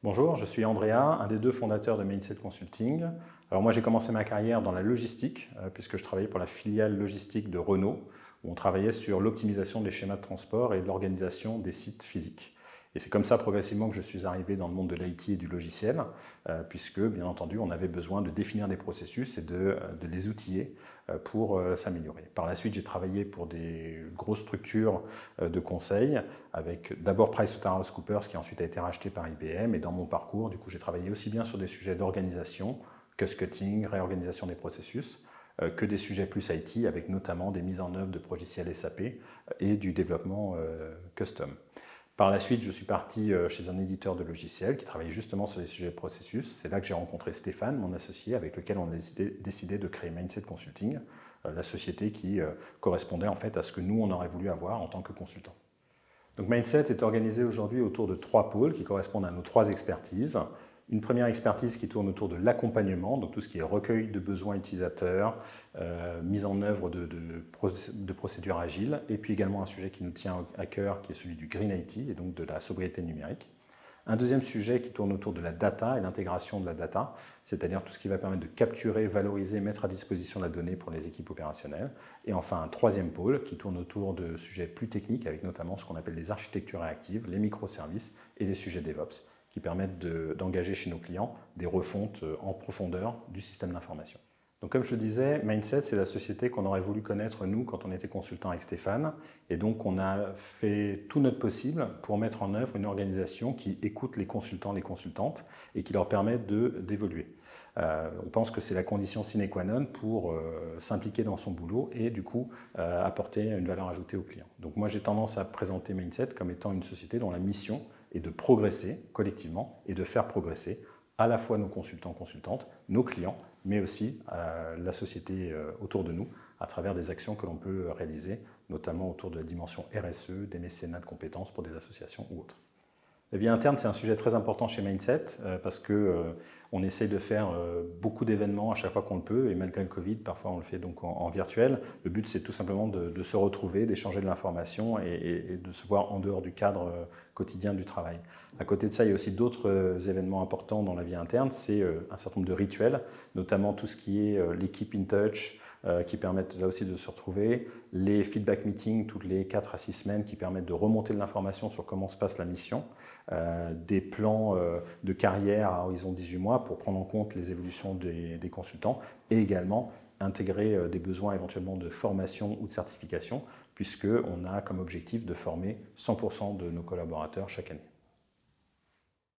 Bonjour, je suis Andrea, un des deux fondateurs de Mindset Consulting. Alors moi j'ai commencé ma carrière dans la logistique puisque je travaillais pour la filiale logistique de Renault où on travaillait sur l'optimisation des schémas de transport et l'organisation des sites physiques. Et c'est comme ça progressivement que je suis arrivé dans le monde de l'IT et du logiciel puisque bien entendu on avait besoin de définir des processus et de les outiller pour s'améliorer. Par la suite j'ai travaillé pour des grosses structures de conseil avec d'abord PricewaterhouseCoopers qui ensuite a été racheté par IBM. Et dans mon parcours, du coup, j'ai travaillé aussi bien sur des sujets d'organisation, cost-cutting, réorganisation des processus, que des sujets plus IT, avec notamment des mises en œuvre de logiciels SAP et du développement custom. Par la suite, je suis parti chez un éditeur de logiciels qui travaillait justement sur les sujets de processus. C'est là que j'ai rencontré Stéphane, mon associé, avec lequel on a décidé de créer Mindset Consulting, la société qui correspondait en fait à ce que nous, on aurait voulu avoir en tant que consultant. Donc Mindset est organisé aujourd'hui autour de 3 pôles qui correspondent à nos 3 expertises. Une première expertise qui tourne autour de l'accompagnement, donc tout ce qui est recueil de besoins utilisateurs, mise en œuvre de procédures agiles, et puis également un sujet qui nous tient à cœur qui est celui du Green IT et donc de la sobriété numérique. Un deuxième sujet qui tourne autour de la data et l'intégration de la data, c'est-à-dire tout ce qui va permettre de capturer, valoriser, mettre à disposition la donnée pour les équipes opérationnelles. Et enfin, un troisième pôle qui tourne autour de sujets plus techniques, avec notamment ce qu'on appelle les architectures réactives, les microservices et les sujets DevOps, qui permettent d'engager chez nos clients des refontes en profondeur du système d'information. Donc comme je le disais, Mindset, c'est la société qu'on aurait voulu connaître nous quand on était consultant avec Stéphane. Et donc on a fait tout notre possible pour mettre en œuvre une organisation qui écoute les consultants, les consultantes et qui leur permet d'évoluer. On pense que c'est la condition sine qua non pour s'impliquer dans son boulot et du coup apporter une valeur ajoutée aux clients. Donc moi j'ai tendance à présenter Mindset comme étant une société dont la mission est de progresser collectivement et de faire progresser à la fois nos consultants, consultantes, nos clients, mais aussi la société autour de nous à travers des actions que l'on peut réaliser, notamment autour de la dimension RSE, des mécénats de compétences pour des associations ou autres. La vie interne, c'est un sujet très important chez Mindset parce qu'on essaye de faire beaucoup d'événements à chaque fois qu'on le peut et malgré le Covid, parfois on le fait donc en virtuel. Le but, c'est tout simplement de se retrouver, d'échanger de l'information et de se voir en dehors du cadre quotidien du travail. À côté de ça, il y a aussi d'autres événements importants dans la vie interne. C'est un certain nombre de rituels, notamment tout ce qui est l'équipe in touch, qui permettent là aussi de se retrouver, les feedback meetings toutes les 4 à 6 semaines qui permettent de remonter de l'information sur comment se passe la mission, des plans de carrière à horizon 18 mois pour prendre en compte les évolutions des consultants et également intégrer des besoins éventuellement de formation ou de certification puisqu'on a comme objectif de former 100% de nos collaborateurs chaque année.